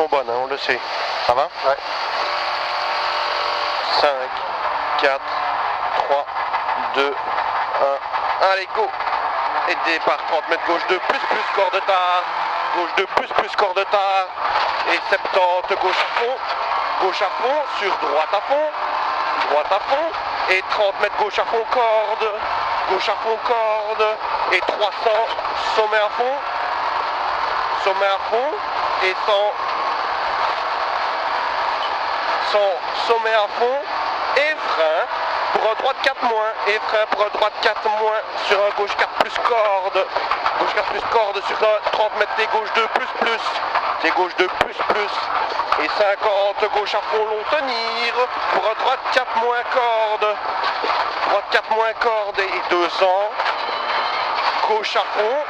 sont bonnes, hein, on le sait. Ça va? Ouais. 5, 4, 3, 2, 1. Allez, go! Et départ 30 mètres gauche 2, plus, corps de tard. Gauche 2, plus, corps de tard. Et 70, gauche à fond, sur droite à fond. Et 30 mètres gauche à fond, corde. Gauche à fond, corde. Et 300, sommet à fond. Et 100, sommet à fond. Et frein pour un droite 4 moins. Et frein pour un droite 4 moins sur un gauche 4 plus corde. Gauche 4 plus corde sur un 30 mètres des gauche 2 plus. Des gauche 2 plus. Et 50, gauche à fond long tenir. Pour un droite 4 moins corde. Droite 4 moins corde et 200. Gauche à fond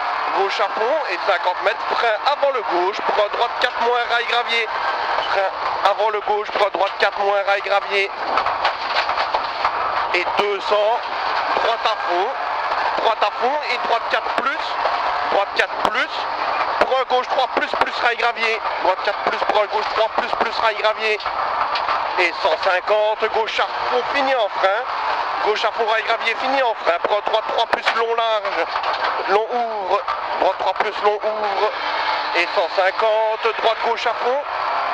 et 50 mètres. Frein avant le gauche pour un droite 4 moins rail gravier. Frein avant le gauche pour un droite 4 moins rail gravier. Et 200, droite à fond et droite 4 plus, pour un gauche 3 plus rail gravier, droite 4 plus pour un gauche 3 plus rail gravier, et 150, gauche à fond fini en frein, gauche à fond rail gravier fini en frein, pour un droite 3 plus long large, long ouvre, droite 3 plus long ouvre, et 150, droite gauche à fond,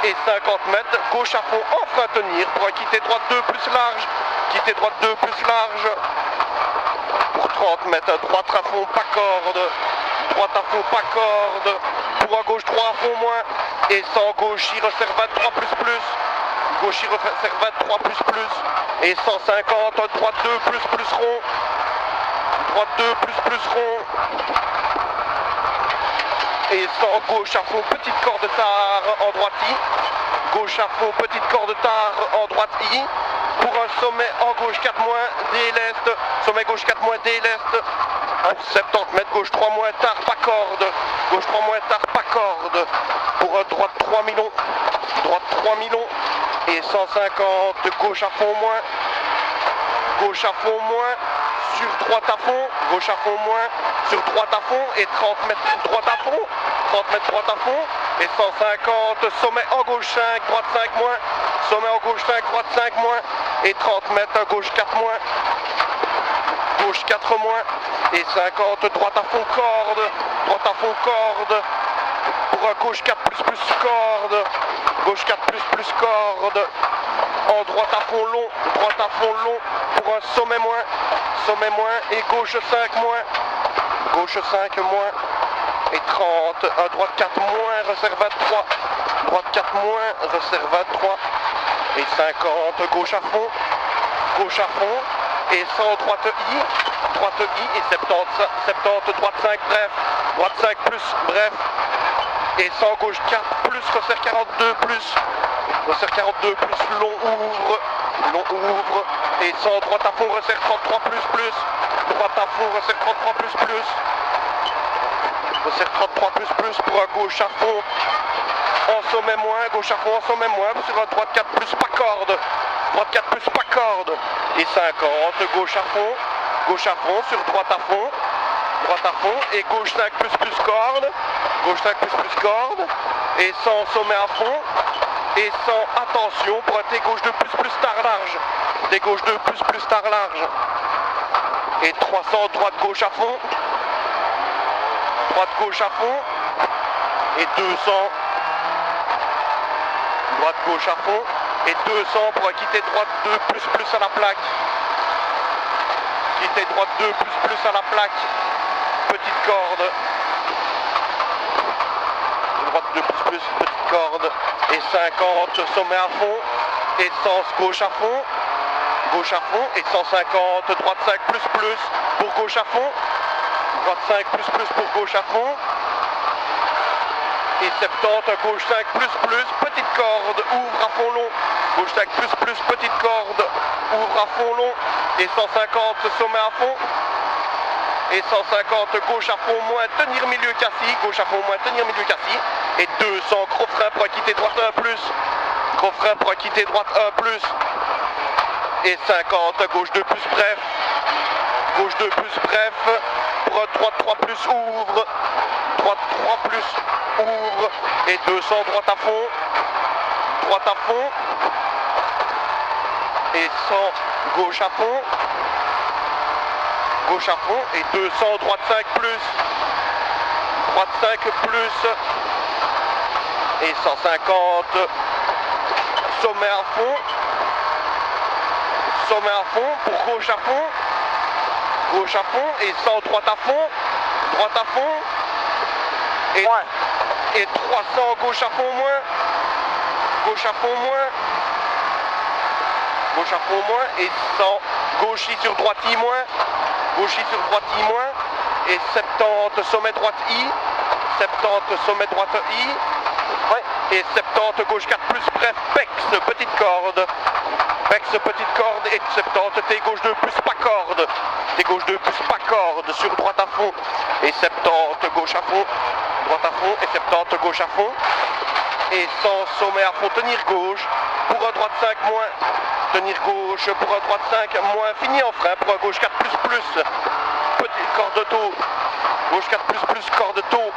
et 50 mètres, gauche à fond en frein tenir, pour un quitter droite 2 plus large, pour 30 mètres, droite à fond, pas corde, pour un gauche 3 à fond moins, et 100 gauche, il resserre 23 plus, et 150, droite 2 plus rond, et 100 gauche à fond, petite corde tard en droite I, gauche à fond, petite corde tard en droite I, pour un sommet en gauche 4 moins, D l'est, sommet gauche 4 moins, D l'est, 70 mètres, gauche 3 moins, tard, pas corde, pour un droite 3 milons, et 150, gauche à fond moins, sur droite à fond, gauche à fond moins, sur droite à fond, et 30 mètres droite à fond, et 150, sommet en gauche 5, droite 5 moins, sommet en gauche 5, droite 5 moins, et 30 mètres, gauche 4 moins, et 50, droite à fond corde, pour un gauche 4 plus corde, en droite à fond long, pour un sommet moins, et gauche 5 moins, et 30, un droite 4 moins, resserre 23, et 50, gauche à fond, et 100, droite I, et 70, droite 5 bref, et 100 gauche 4 plus, resserre 42 plus, long ouvre, et 100 droite à fond, resserre 33 plus, pour un gauche à fond en sommet moins, sur un droite 4 plus pas corde, et 50, gauche à fond, sur droite à fond, et gauche 5 plus corde, et 100 sommet à fond, et 100 attention pour un T gauche 2 plus tard large, et 300 droite gauche à fond, et 200 droite gauche à fond, et 200 pour quitter droite 2 plus à la plaque, petite corde, droite 2 plus, petite corde, et 50 sommet à fond, et 100 gauche à fond, et 150 droite 5 plus pour gauche à fond, droite 5 plus pour gauche à fond, et 70 gauche 5 plus, petite corde, ouvre à fond long, gauche 5 plus, petite corde, ouvre à fond long, et 150 sommet à fond, et 150 gauche à fond moins, tenir milieu cassis, et 200 gros frein pour quitter droite 1 plus, et 50 gauche 2 plus bref, pour un droite 3 plus ouvre, droite 3 plus, ouvre, et 200 droite à fond, et 100 gauche à fond, et 200 droite 5 plus, et 150 sommet à fond pour gauche à fond, et 100 droite à fond, et 300 gauche à fond moins, et 100 gauchis sur droite-i moins, et 70 sommet droite I, et 70 gauche 4 plus, bref, Bex, petite corde, et 70 T gauche 2 plus pas corde, sur droite à fond, et 70 gauche à fond, et 70 gauche à fond, et 100 sommet à fond, tenir gauche, pour un droite 5 moins, tenir gauche, pour un droite 5 moins, fini en frein, pour un gauche 4 plus, petite corde de taux, gauche 4 plus, corde de taux,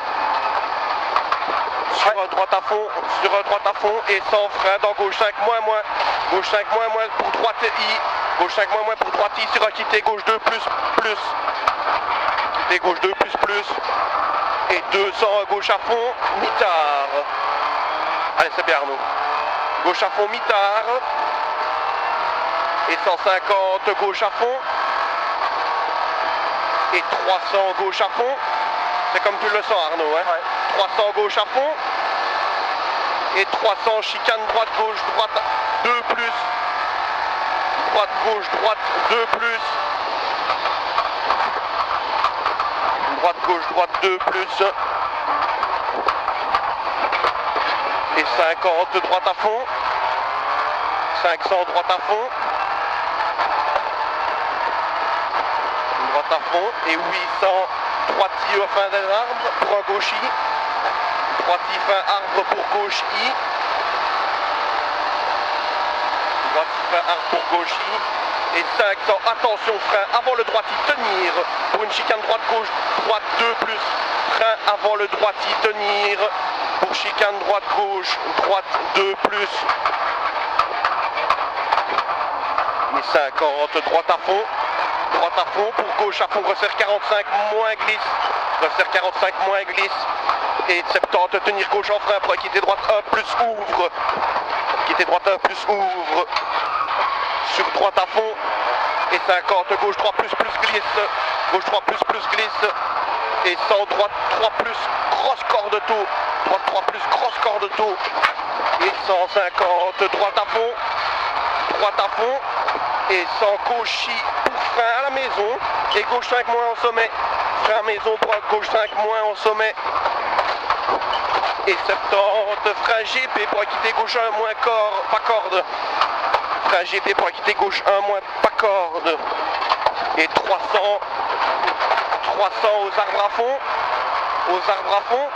sur un droite à fond, et sans frein dans gauche 5 moins, pour droite I, gauche 5 moins, pour droite I, sur un quitté gauche 2 plus, et 200 gauche à fond, mitard. Allez, c'est bien Arnaud. Gauche à fond, mitard, et 150 gauche à fond, et 300 gauche à fond, c'est comme tu le sens Arnaud, hein. 300 gauche à fond, et 300 chicane droite gauche 2 plus, droite gauche 2 plus, droite gauche 2 plus, et 50 droite à fond, 500 droite à fond, et 800 droite-i au fin d'un arbre pour un gauche-i, droite-i fin arbre pour gauche-i, et 500, attention frein avant le droite-i, tenir, pour une chicane droite-gauche, droite 2 plus, frein avant le droite-i, tenir, pour chicane droite-gauche, droite 2 plus, et 50, droite à fond, pour gauche à fond, resserre 45, moins glisse, et 70, tenir gauche en frein pour quitter droite 1 plus, ouvre, sur droite à fond, et 50, gauche 3 plus, glisse, et 100, droite 3 plus, grosse corde de taux, et 150, droite à fond, et 100 gauchis pour frein à la maison, et gauche 5 moins en sommet, frein à maison pour gauche 5 moins en sommet, et 70 frein GP pour quitter gauche 1 moins pas corde, frein GP pour quitter gauche 1 moins pas corde, et 300 aux arbres à fond,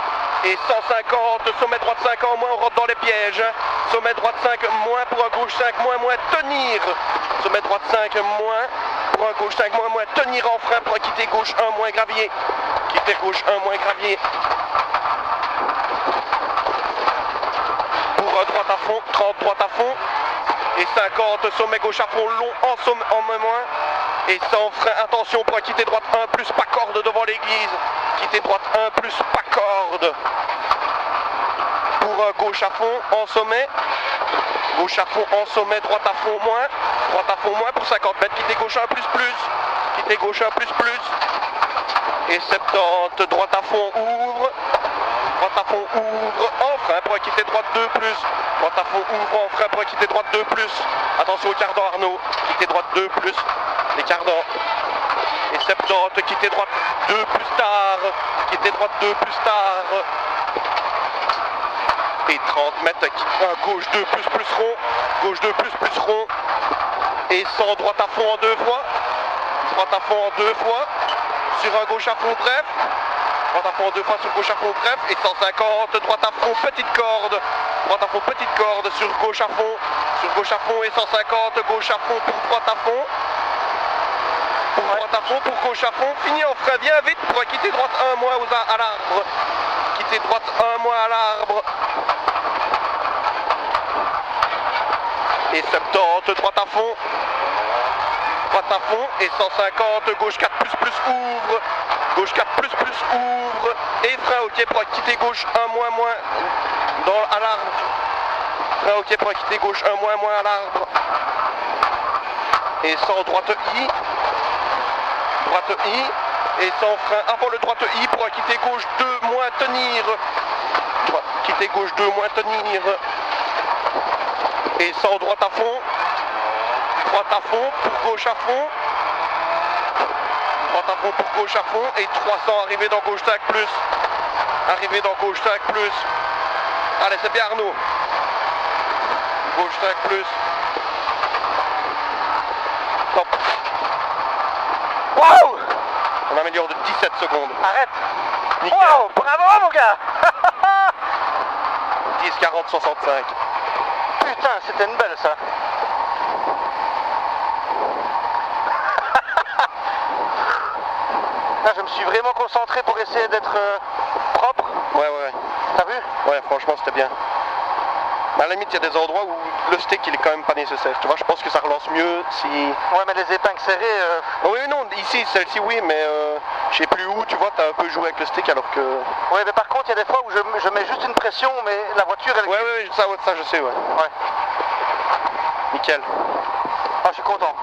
et 150 sommet droite 5 en moins, on rentre dans les pièges, sommet droite 5 moins pour un gauche 5 moins, tenir, sommet droite 5 moins pour un gauche 5 moins, tenir en frein pour quitter gauche 1 moins gravier, pour un droite à fond, 30 droite à fond, et 50 sommet gauche à fond long en sommet en moins, et 100 frein, attention pour quitter droite 1 plus pas corde devant l'église, quitter droite 1 plus pas corde, pour gauche à fond en sommet, droite à fond moins pour 50 mètres, quitter gauche 1 plus, et 70 droite à fond ouvre, en frein pour quitter droite 2 plus, droite à fond ouvre en frein pour quitter droite 2 plus, attention au cardan Arnaud, quitter droite 2 plus, les cardans, et 70 quitter droite 2 plus tard, et 30 mètres, gauche 2 plus rond, et 100 droite à fond en 2 fois, sur un gauche à fond bref, sur gauche à fond bref, et 150 droite à fond petite corde, sur gauche à fond, et 150 gauche à fond pour droite à fond, pour gauche à fond, fini en frein, viens vite pour quitter droite 1 moins à l'arbre, quitter droite 1 moins à l'arbre. Et 70, droite à fond. Droite à fond et 150, gauche 4 plus ouvre. Gauche 4 plus ouvre. Et frein ok pour quitter gauche 1 moins à l'arbre. Frein ok pour quitter gauche 1 moins à l'arbre. Et sans droite I. Droite I. Et sans frein avant le droite I pour quitter gauche 2 moins tenir. Quitter gauche 2 moins tenir. Et sans droite à fond. Droite à fond pour gauche à fond. Droite à fond pour gauche à fond. Et 300 arrivé dans gauche 5 plus. Arrivé dans gauche 5 plus. Allez, c'est bien Arnaud. Gauche 5 plus. Top. Waouh! On améliore de 17 secondes. Arrête! Nickel. Wow, bravo mon gars! 10, 40, 65. Putain, c'était une belle ça. Là, je me suis vraiment concentré pour essayer d'être propre. Ouais. T'as vu? Ouais, franchement, c'était bien. À la limite, il y a des endroits où le stick, il est quand même pas nécessaire. Tu vois, je pense que ça relance mieux si... Ouais, mais les épingles serrées... Oui, non, ici, celle-ci, oui, mais je sais plus où, tu vois, t'as un peu joué avec le stick alors que... Ouais, mais par contre, il y a des fois où je mets juste une pression, mais la voiture, elle... Ouais, ça je sais, ouais. Nickel. Ah, je suis content.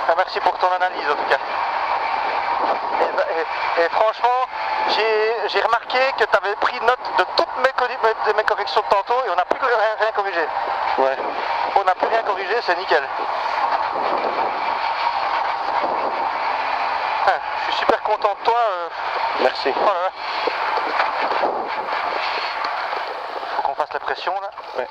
Ah, merci pour ton analyse, en tout cas. Et franchement, j'ai remarqué que tu avais pris note de toutes mes corrections de tantôt et on n'a plus rien corrigé. Ouais. On n'a plus rien corrigé, c'est nickel. Ah, je suis super content de toi. Merci. Voilà. Faut qu'on fasse la pression là. Ouais.